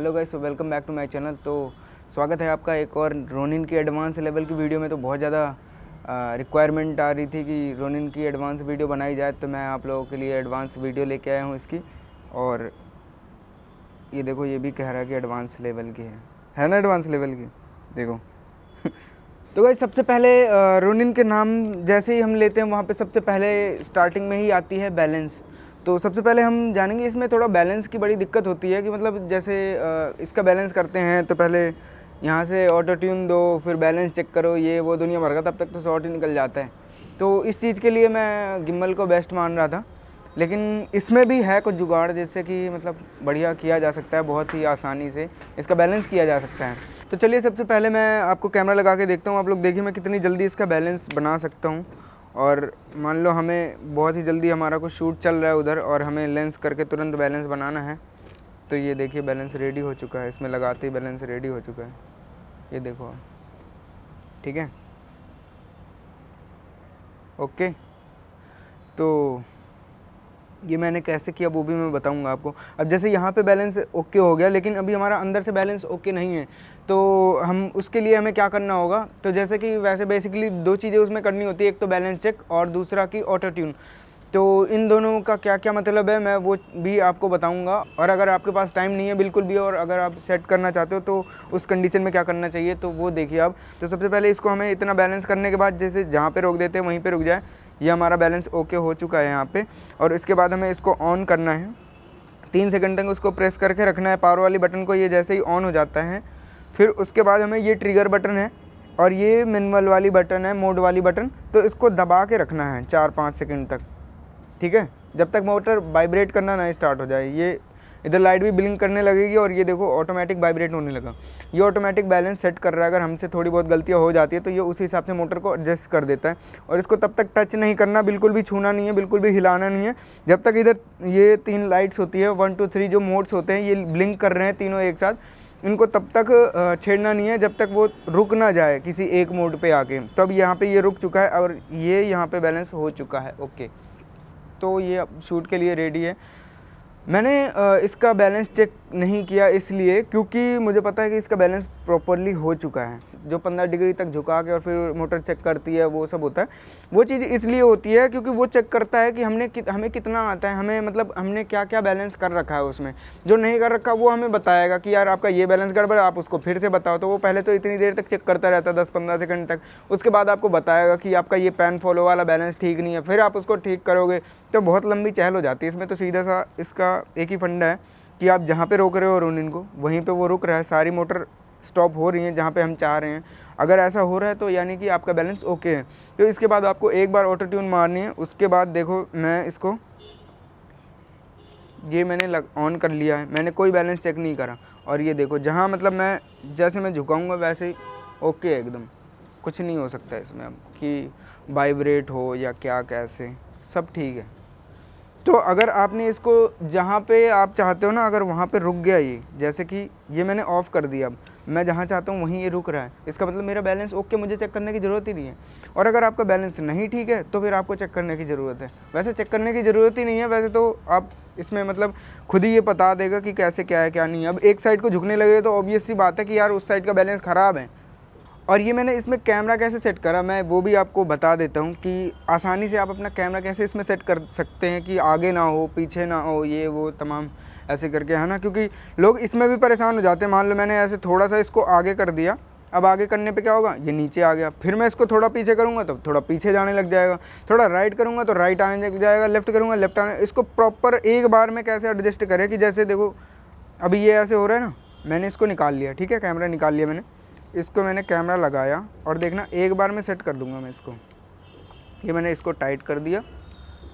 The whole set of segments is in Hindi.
Hello guys, welcome back to my channel. तो स्वागत है आपका एक और रोनिन की एडवांस लेवल की वीडियो में। तो बहुत ज़्यादा रिक्वायरमेंट आ रही थी कि रोनिन की एडवांस वीडियो बनाई जाए, तो मैं आप लोगों के लिए एडवांस वीडियो लेके आया हूँ इसकी। और ये देखो, ये भी कह रहा है कि एडवांस लेवल की है ना, एडवांस लेवल की देखो। तो गाइस, सबसे पहले रोनिन के नाम जैसे ही हम लेते हैं वहाँ पे सबसे पहले स्टार्टिंग में ही आती है बैलेंस। तो सबसे पहले हम जानेंगे, इसमें थोड़ा बैलेंस की बड़ी दिक्कत होती है कि मतलब जैसे इसका बैलेंस करते हैं तो पहले यहाँ से ऑटो ट्यून दो, फिर बैलेंस चेक करो, ये वो दुनिया भर का, तब तक तो शॉर्ट ही निकल जाता है। तो इस चीज़ के लिए मैं गिम्बल को बेस्ट मान रहा था, लेकिन इसमें भी है कुछ जुगाड़ जिससे कि मतलब बढ़िया किया जा सकता है, बहुत ही आसानी से इसका बैलेंस किया जा सकता है। तो चलिए, सबसे पहले मैं आपको कैमरा लगा के देखता हूँ। आप लोग देखिए मैं कितनी जल्दी इसका बैलेंस बना सकता हूँ। और मान लो हमें बहुत ही जल्दी हमारा कुछ शूट चल रहा है उधर और हमें लेंस करके तुरंत बैलेंस बनाना है। तो ये देखिए, बैलेंस रेडी हो चुका है, इसमें लगाते ही बैलेंस रेडी हो चुका है, ये देखो आप। ठीक है, ओके। तो ये मैंने कैसे किया वो भी मैं बताऊंगा आपको। अब जैसे यहाँ पे बैलेंस ओके हो गया, लेकिन अभी हमारा अंदर से बैलेंस ओके नहीं है, तो हम उसके लिए हमें क्या करना होगा। तो जैसे कि वैसे बेसिकली दो चीज़ें उसमें करनी होती है, एक तो बैलेंस चेक और दूसरा की ऑटो ट्यून। तो इन दोनों का क्या क्या मतलब है मैं वो भी आपको बताऊंगा। और अगर आपके पास टाइम नहीं है बिल्कुल भी, और अगर आप सेट करना चाहते हो तो उस कंडीशन में क्या करना चाहिए, तो वो देखिए आप। तो सबसे पहले इसको हमें इतना बैलेंस करने के बाद जैसे जहाँ पे रोक देते हैं वहीं पे रुक जाए। ये हमारा बैलेंस ओके हो चुका है यहाँ पे। और इसके बाद हमें इसको ऑन करना है, 3 सेकंड तक उसको प्रेस करके रखना है पावर वाली बटन को। ये जैसे ही ऑन हो जाता है, फिर उसके बाद हमें ये ट्रिगर बटन है और ये मैनुअल वाली बटन है, मोड वाली बटन, तो इसको दबा के रखना है 4-5 सेकंड तक। ठीक है, जब तक मोटर वाइब्रेट करना ना स्टार्ट हो जाए। ये इधर लाइट भी ब्लिंक करने लगेगी और ये देखो ऑटोमेटिक वाइब्रेट होने लगा। ये ऑटोमेटिक बैलेंस सेट कर रहा है। अगर हमसे थोड़ी बहुत गलतियाँ हो जाती है तो ये उसी हिसाब से मोटर को एडजस्ट कर देता है। और इसको तब तक टच नहीं करना, बिल्कुल भी छूना नहीं है, बिल्कुल भी हिलाना नहीं है, जब तक इधर ये 3 लाइट्स होती है, 1 2 3 जो मोड्स होते हैं, ये ब्लिंक कर रहे हैं तीनों एक साथ, इनको तब तक छेड़ना नहीं है जब तक वो रुक ना जाए किसी एक मोड पे आके। तो अब यहाँ पे ये रुक चुका है और ये यहाँ पे बैलेंस हो चुका है, ओके। तो ये अब शूट के लिए रेडी है। मैंने इसका बैलेंस चेक नहीं किया इसलिए क्योंकि मुझे पता है कि इसका बैलेंस प्रॉपरली हो चुका है। जो 15 डिग्री तक झुका के और फिर मोटर चेक करती है, वो सब होता है। वो चीज़ इसलिए होती है क्योंकि वो चेक करता है कि हमें कितना आता है, हमें मतलब हमने क्या क्या बैलेंस कर रखा है उसमें। जो नहीं कर रखा वो हमें बताएगा कि यार आपका ये बैलेंस गड़बड़ है, आप उसको फिर से बताओ। तो वो पहले तो इतनी देर तक चेक करता रहता है, 10-15 सेकंड तक। उसके बाद आपको बताएगा कि आपका ये पैन फॉलो वाला बैलेंस ठीक नहीं है, फिर आप उसको ठीक करोगे। तो बहुत लंबी चहल हो जाती है इसमें। तो सीधा सा इसका एक ही फंडा है कि आप जहाँ पे रोक रहे हो रोनिन को, वहीं पे वो रुक रहा है। सारी मोटर स्टॉप हो रही है जहाँ पे हम चाह रहे हैं। अगर ऐसा हो रहा है तो यानी कि आपका बैलेंस ओके है। तो इसके बाद आपको एक बार ऑटो ट्यून मारनी है। उसके बाद देखो, मैं इसको ये मैंने ऑन कर लिया है, मैंने कोई बैलेंस चेक नहीं करा। और ये देखो, जहाँ मतलब मैं जैसे मैं झुकाऊँगा वैसे ही ओके है एकदम, कुछ नहीं हो सकता इसमें अब कि वाइब्रेट हो या क्या कैसे, सब ठीक है। तो अगर आपने इसको जहाँ पे आप चाहते हो ना, अगर वहाँ पे रुक गया ये, जैसे कि ये मैंने ऑफ़ कर दिया, अब मैं जहाँ चाहता हूँ वहीं ये रुक रहा है, इसका मतलब मेरा बैलेंस ओके, मुझे चेक करने की ज़रूरत ही नहीं है। और अगर आपका बैलेंस नहीं ठीक है तो फिर आपको चेक करने की ज़रूरत है। वैसे चेक करने की ज़रूरत ही नहीं है, वैसे तो आप इसमें मतलब खुद ही ये बता देगा कि कैसे क्या है क्या नहीं है। अब एक साइड को झुकने लगे तो ऑब्वियस सी बात है कि यार उस साइड का बैलेंस ख़राब है। और ये मैंने इसमें कैमरा कैसे सेट करा, मैं वो भी आपको बता देता हूँ कि आसानी से आप अपना कैमरा कैसे इसमें सेट कर सकते हैं कि आगे ना हो, पीछे ना हो, ये वो तमाम ऐसे करके, है ना। क्योंकि लोग इसमें भी परेशान हो जाते हैं। मान लो मैंने ऐसे थोड़ा सा इसको आगे कर दिया, अब आगे करने पे क्या होगा, ये नीचे आ गया। फिर मैं इसको थोड़ा पीछे करूँगा तो थोड़ा पीछे जाने लग जाएगा, थोड़ा राइट करूँगा तो राइट आने लग जाएगा, लेफ़्ट करूँगा लेफ़्ट आने। इसको प्रॉपर एक बार में कैसे एडजस्ट करें कि जैसे देखो अभी ये ऐसे हो रहा है ना, मैंने इसको निकाल लिया, ठीक है, कैमरा निकाल लिया मैंने, इसको मैंने कैमरा लगाया और देखना एक बार में सेट कर दूंगा मैं इसको। ये मैंने इसको टाइट कर दिया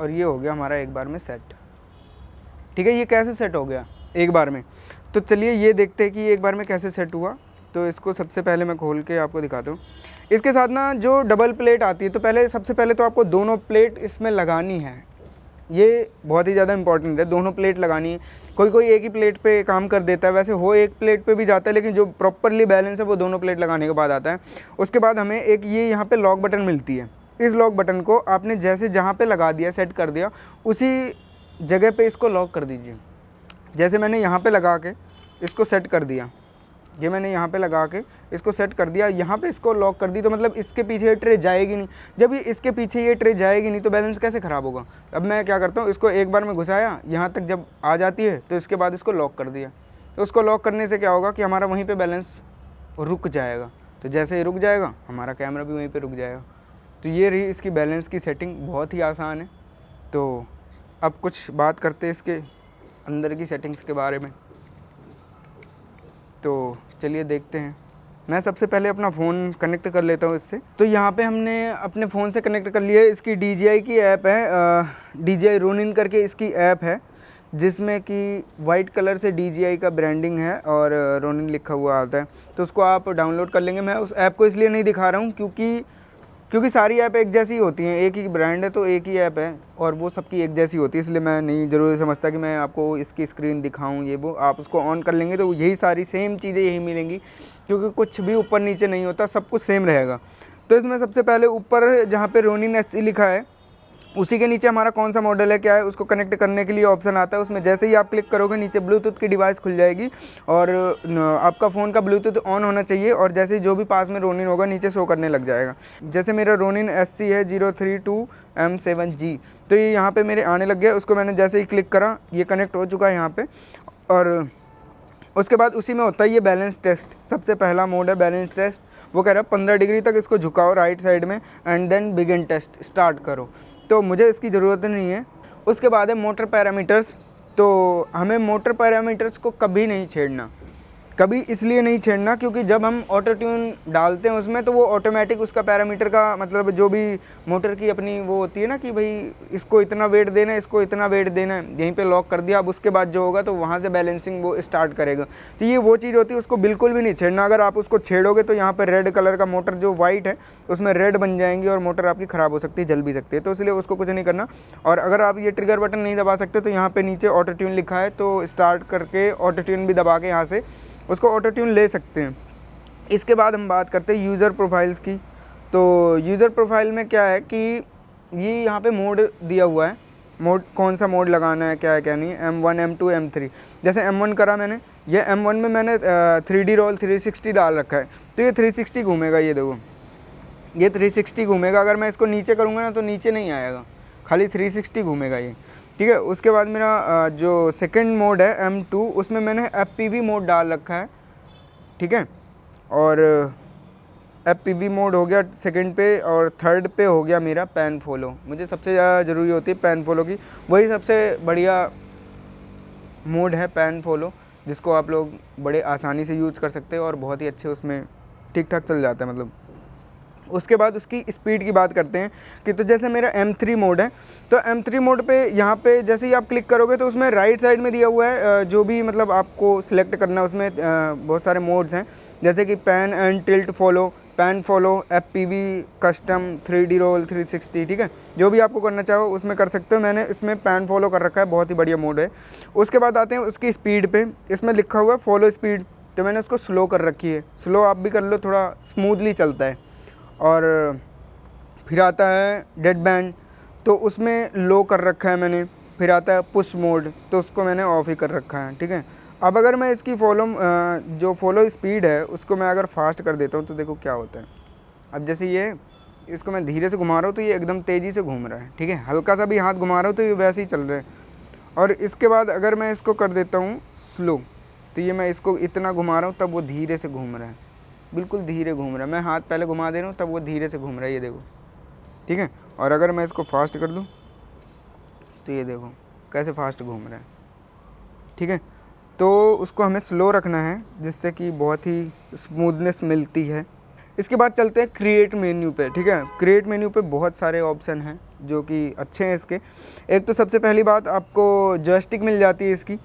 और ये हो गया हमारा एक बार में सेट। ठीक है, ये कैसे सेट हो गया एक बार में, तो चलिए ये देखते हैं कि एक बार में कैसे सेट हुआ। तो इसको सबसे पहले मैं खोल के आपको दिखाता हूँ। इसके साथ ना जो डबल प्लेट आती है, तो सबसे पहले तो आपको दोनों प्लेट इसमें लगानी है। ये बहुत ही ज़्यादा इंपॉर्टेंट है, दोनों प्लेट लगानी है। कोई एक ही प्लेट पे काम कर देता है, वैसे हो एक प्लेट पे भी जाता है, लेकिन जो प्रॉपरली बैलेंस है वो दोनों प्लेट लगाने के बाद आता है। उसके बाद हमें एक ये यहाँ पे लॉक बटन मिलती है। इस लॉक बटन को आपने जैसे जहाँ पे लगा दिया, सेट कर दिया, उसी जगह पे इसको लॉक कर दीजिए। जैसे मैंने यहाँ पे लगा के इसको सेट कर दिया, ये मैंने यहाँ पे लगा के इसको सेट कर दिया, यहाँ पे इसको लॉक कर दी, तो मतलब इसके पीछे ये ट्रे जाएगी नहीं। जब ये इसके पीछे ये ट्रे जाएगी नहीं तो बैलेंस कैसे ख़राब होगा। अब मैं क्या करता हूँ, इसको एक बार में घुसाया, यहाँ तक जब आ जाती है तो इसके बाद इसको लॉक कर दिया। तो उसको लॉक करने से क्या होगा कि हमारा वहीं पर बैलेंस रुक जाएगा। तो जैसे ही रुक जाएगा हमारा कैमरा भी वहीं पर रुक जाएगा। तो ये रही इसकी बैलेंस की सेटिंग, बहुत ही आसान है। तो अब कुछ बात करते हैं इसके अंदर की सेटिंग्स के बारे में। तो चलिए देखते हैं। मैं सबसे पहले अपना फ़ोन कनेक्ट कर लेता हूँ इससे। तो यहाँ पे हमने अपने फ़ोन से कनेक्ट कर लिया है। इसकी DJI की ऐप है, DJI रोनिन करके इसकी ऐप है, जिसमें कि वाइट कलर से DJI का ब्रांडिंग है और रोनिन लिखा हुआ आता है। तो उसको आप डाउनलोड कर लेंगे। मैं उस ऐप को इसलिए नहीं दिखा रहा हूँ क्योंकि सारी ऐप एक जैसी होती हैं, एक ही ब्रांड है तो एक ही ऐप है और वो सबकी एक जैसी होती है, इसलिए मैं नहीं ज़रूरी समझता कि मैं आपको इसकी स्क्रीन दिखाऊं ये वो। आप उसको ऑन कर लेंगे तो यही सारी सेम चीज़ें यही मिलेंगी, क्योंकि कुछ भी ऊपर नीचे नहीं होता, सब कुछ सेम रहेगा। तो इसमें सबसे पहले ऊपर जहाँ पे रोनिन SE लिखा है उसी के नीचे हमारा कौन सा मॉडल है क्या है उसको कनेक्ट करने के लिए ऑप्शन आता है। उसमें जैसे ही आप क्लिक करोगे नीचे ब्लूटूथ की डिवाइस खुल जाएगी और आपका फ़ोन का ब्लूटूथ ऑन होना चाहिए और जैसे ही जो भी पास में रोनिन होगा नीचे शो करने लग जाएगा। जैसे मेरा रोनिन SC है 032M7G, तो ये यहाँ पे मेरे आने लग गया। उसको मैंने जैसे ही क्लिक करा ये कनेक्ट हो चुका है यहाँ पे। और उसके बाद उसी में होता है ये बैलेंस टेस्ट। सबसे पहला मोड है बैलेंस टेस्ट। वो कह रहा है 15 डिग्री तक इसको झुकाओ राइट साइड में and then begin test, start करो। तो मुझे इसकी ज़रूरत नहीं है। उसके बाद है मोटर पैरामीटर्स। तो हमें मोटर पैरामीटर्स को कभी नहीं छेड़ना, कभी इसलिए नहीं छेड़ना क्योंकि जब हम ऑटो ट्यून डालते हैं उसमें तो वो ऑटोमेटिक उसका पैरामीटर का मतलब जो भी मोटर की अपनी वो होती है ना कि भाई इसको इतना वेट देना है, इसको इतना वेट देना है, यहीं पे लॉक कर दिया। अब उसके बाद जो होगा तो वहाँ से बैलेंसिंग वो स्टार्ट करेगा। तो ये वो चीज़ होती है, उसको बिल्कुल भी नहीं छेड़ना। अगर आप उसको छेड़ोगे तो यहाँ पर रेड कलर का मोटर जो वाइट है उसमें रेड बन जाएंगी और मोटर आपकी ख़राब हो सकती है, जल भी सकती है। तो इसलिए उसको कुछ नहीं करना। और अगर आप ये ट्रिगर बटन नहीं दबा सकते तो यहाँ पर नीचे ऑटो ट्यून लिखा है, तो स्टार्ट करके ऑटो ट्यून भी दबा के यहाँ से उसको ऑटो ट्यून ले सकते हैं। इसके बाद हम बात करते हैं यूज़र प्रोफाइल्स की। तो यूज़र प्रोफाइल में क्या है कि ये यहाँ पे मोड दिया हुआ है, मोड कौन सा मोड लगाना है क्या है क्या नहीं, M1 M2 M3। जैसे M1 करा मैंने, ये M1 में मैंने 3D रोल 360 डाल रखा है, तो ये 360 घूमेगा। ये देखो ये 360 घूमेगा। अगर मैं इसको नीचे करूँगा ना तो नीचे नहीं आएगा, खाली 360 घूमेगा ये, ठीक है। उसके बाद मेरा जो सेकंड मोड है M2, उसमें मैंने FPV मोड डाल रखा है, ठीक है। और FPV मोड हो गया सेकंड पे, और थर्ड पे हो गया मेरा पैन फॉलो। मुझे सबसे ज़्यादा ज़रूरी होती है पैन फॉलो की, वही सबसे बढ़िया मोड है पैन फॉलो, जिसको आप लोग बड़े आसानी से यूज़ कर सकते हो और बहुत ही अच्छे उसमें ठीक ठाक चल जाता है मतलब। उसके बाद उसकी स्पीड की बात करते हैं कि तो जैसे मेरा M3 मोड है, तो M3 मोड पे यहाँ पे जैसे ही आप क्लिक करोगे तो उसमें राइट साइड में दिया हुआ है जो भी मतलब आपको सिलेक्ट करना है। उसमें बहुत सारे मोड्स हैं, जैसे कि pan and tilt follow, pan follow, FPV, custom, 3D roll 360, ठीक है। जो भी आपको करना चाहो उसमें कर सकते हो। मैंने इसमें पैन फॉलो कर रखा है, बहुत ही बढ़िया मोड है। उसके बाद आते हैं उसकी स्पीड पे। इसमें लिखा हुआ है फॉलो स्पीड, तो मैंने उसको स्लो कर रखी है। स्लो आप भी कर लो, थोड़ा स्मूथली चलता है। और फिर आता है डेड बैंड, तो उसमें लो कर रखा है मैंने। फिर आता है पुश मोड, तो उसको मैंने ऑफ ही कर रखा है, ठीक है। अब अगर मैं इसकी जो फॉलो स्पीड है उसको मैं अगर फास्ट कर देता हूँ तो देखो क्या होता है। अब जैसे ये इसको मैं धीरे से घुमा रहा हूँ तो ये एकदम तेज़ी से घूम रहा है, ठीक है। हल्का सा भी हाथ घुमा रहा हूँ तो ये वैसे ही चल रहा है। और इसके बाद अगर मैं इसको कर देता हूँ स्लो, तो ये मैं इसको इतना घुमा रहा हूँ तब वो धीरे से घूम रहा है, बिल्कुल धीरे घूम रहा है। मैं हाथ पहले घुमा दे रहा हूँ तब वो धीरे से घूम रहा है, ये देखो, ठीक है। और अगर मैं इसको फास्ट कर दूँ तो ये देखो कैसे फास्ट घूम रहा है, ठीक है। तो उसको हमें स्लो रखना है जिससे कि बहुत ही स्मूथनेस मिलती है। इसके बाद चलते हैं क्रिएट मेन्यू पे, ठीक है। क्रिएट मेन्यू पे बहुत सारे ऑप्शन हैं जो कि अच्छे हैं इसके। एक तो सबसे पहली बात आपको जॉयस्टिक मिल जाती है इसकी,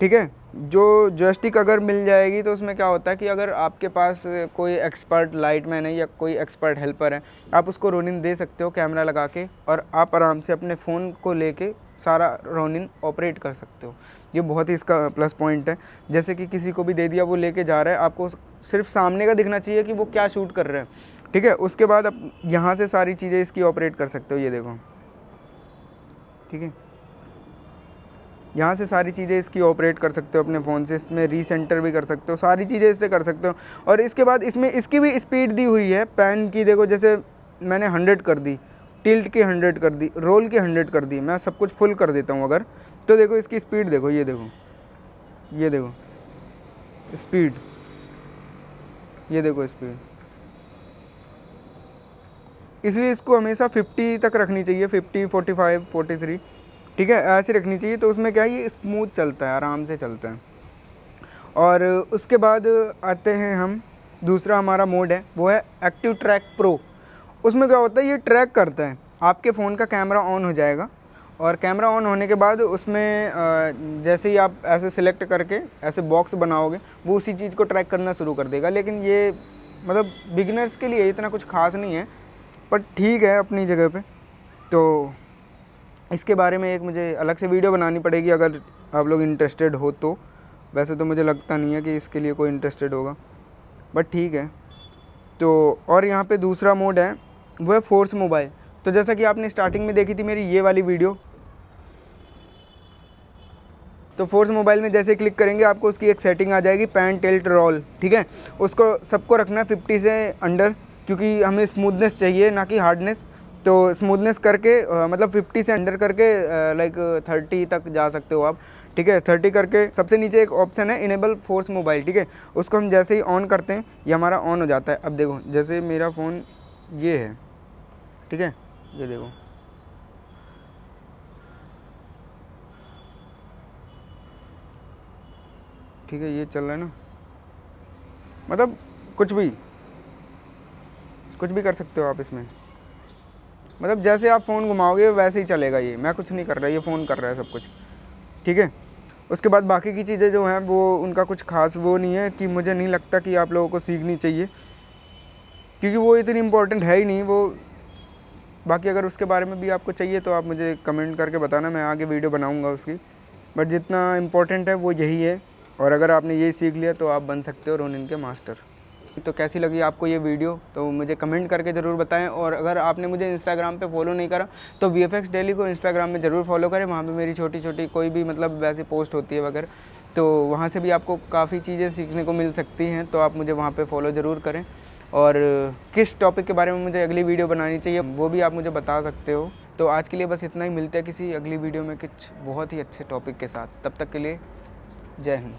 ठीक है। जो जॉयस्टिक अगर मिल जाएगी तो उसमें क्या होता है कि अगर आपके पास कोई एक्सपर्ट लाइटमैन है या कोई एक्सपर्ट हेल्पर है, आप उसको रोनिन दे सकते हो कैमरा लगा के, और आप आराम से अपने फ़ोन को लेके सारा रोनिन ऑपरेट कर सकते हो। ये बहुत ही इसका प्लस पॉइंट है। जैसे कि किसी को भी दे दिया, वो लेके जा रहा है, आपको सिर्फ सामने का दिखना चाहिए कि वो क्या शूट कर रहा है, ठीक है। उसके बाद आप यहाँ से सारी चीज़ें इसकी ऑपरेट कर सकते हो, ये देखो, ठीक है। यहाँ से सारी चीज़ें इसकी ऑपरेट कर सकते हो अपने फ़ोन से, इसमें रीसेंटर भी कर सकते हो, सारी चीज़ें इससे कर सकते हो। और इसके बाद इसमें इसकी भी स्पीड दी हुई है पेन की, देखो जैसे मैंने 100 कर दी, टिल्ट की 100 कर दी, रोल की 100 कर दी, मैं सब कुछ फुल कर देता हूँ अगर, तो देखो इसकी स्पीड देखो, ये देखो, ये देखो स्पीड, ये देखो स्पीड। इसलिए इसको हमेशा 50 तक रखनी चाहिए, 50, 45, 43, ठीक है, ऐसे रखनी चाहिए। तो उसमें क्या है, ये स्मूथ चलता है, आराम से चलता है। और उसके बाद आते हैं हम, दूसरा हमारा मोड है वो है एक्टिव ट्रैक प्रो। उसमें क्या होता है, ये ट्रैक करता है, आपके फ़ोन का कैमरा ऑन हो जाएगा, और कैमरा ऑन होने के बाद उसमें जैसे ही आप ऐसे सिलेक्ट करके ऐसे बॉक्स बनाओगे, वो उसी चीज़ को ट्रैक करना शुरू कर देगा। लेकिन ये मतलब बिगिनर्स के लिए इतना कुछ खास नहीं है, पर ठीक है अपनी जगह पे। तो इसके बारे में एक मुझे अलग से वीडियो बनानी पड़ेगी अगर आप लोग इंटरेस्टेड हो तो। वैसे तो मुझे लगता नहीं है कि इसके लिए कोई इंटरेस्टेड होगा, बट ठीक है। तो और यहाँ पे दूसरा मोड है वो है फोर्स मोबाइल। तो जैसा कि आपने स्टार्टिंग में देखी थी मेरी ये वाली वीडियो, तो फोर्स मोबाइल में जैसे क्लिक करेंगे आपको उसकी एक सेटिंग आ जाएगी, पैन टिल्ट रोल, ठीक है। उसको सबको रखना है 50 से अंडर, क्योंकि हमें स्मूथनेस चाहिए ना कि हार्डनेस। तो स्मूथनेस करके मतलब 50 से अंडर करके लाइक 30 तक जा सकते हो आप, ठीक है। 30 करके सबसे नीचे एक ऑप्शन है इनेबल फोर्स मोबाइल, ठीक है। उसको हम जैसे ही ऑन करते हैं ये हमारा ऑन हो जाता है। अब देखो जैसे मेरा फ़ोन ये है, ठीक है, ये देखो, ठीक है, ये चल रहा है ना, मतलब कुछ भी कर सकते हो आप इसमें, मतलब जैसे आप फ़ोन घुमाओगे वैसे ही चलेगा। ये मैं कुछ नहीं कर रहा, ये फ़ोन कर रहा है सब कुछ, ठीक है। उसके बाद बाकी की चीज़ें जो हैं वो उनका कुछ खास वो नहीं है, कि मुझे नहीं लगता कि आप लोगों को सीखनी चाहिए, क्योंकि वो इतनी इम्पोर्टेंट है ही नहीं वो। बाकी अगर उसके बारे में भी आपको चाहिए तो आप मुझे कमेंट करके बताना, मैं आगे वीडियो बनाऊँगा उसकी। बट जितना इम्पोर्टेंट है वो यही है, और अगर आपने यही सीख लिया तो आप बन सकते हो रोनिन के मास्टर। तो कैसी लगी आपको ये वीडियो, तो मुझे कमेंट करके ज़रूर बताएं। और अगर आपने मुझे इंस्टाग्राम पे फॉलो नहीं करा तो VFX डेली को इंस्टाग्राम में ज़रूर फॉलो करें। वहाँ पे मेरी छोटी छोटी कोई भी मतलब वैसी पोस्ट होती है वगैरह, तो वहाँ से भी आपको काफ़ी चीज़ें सीखने को मिल सकती हैं। तो आप मुझे वहाँ पर फॉलो ज़रूर करें। और किस टॉपिक के बारे में मुझे अगली वीडियो बनानी चाहिए वो भी आप मुझे बता सकते हो। तो आज के लिए बस इतना ही, मिलते हैं किसी अगली वीडियो में कुछ बहुत ही अच्छे टॉपिक के साथ। तब तक के लिए जय हिंद।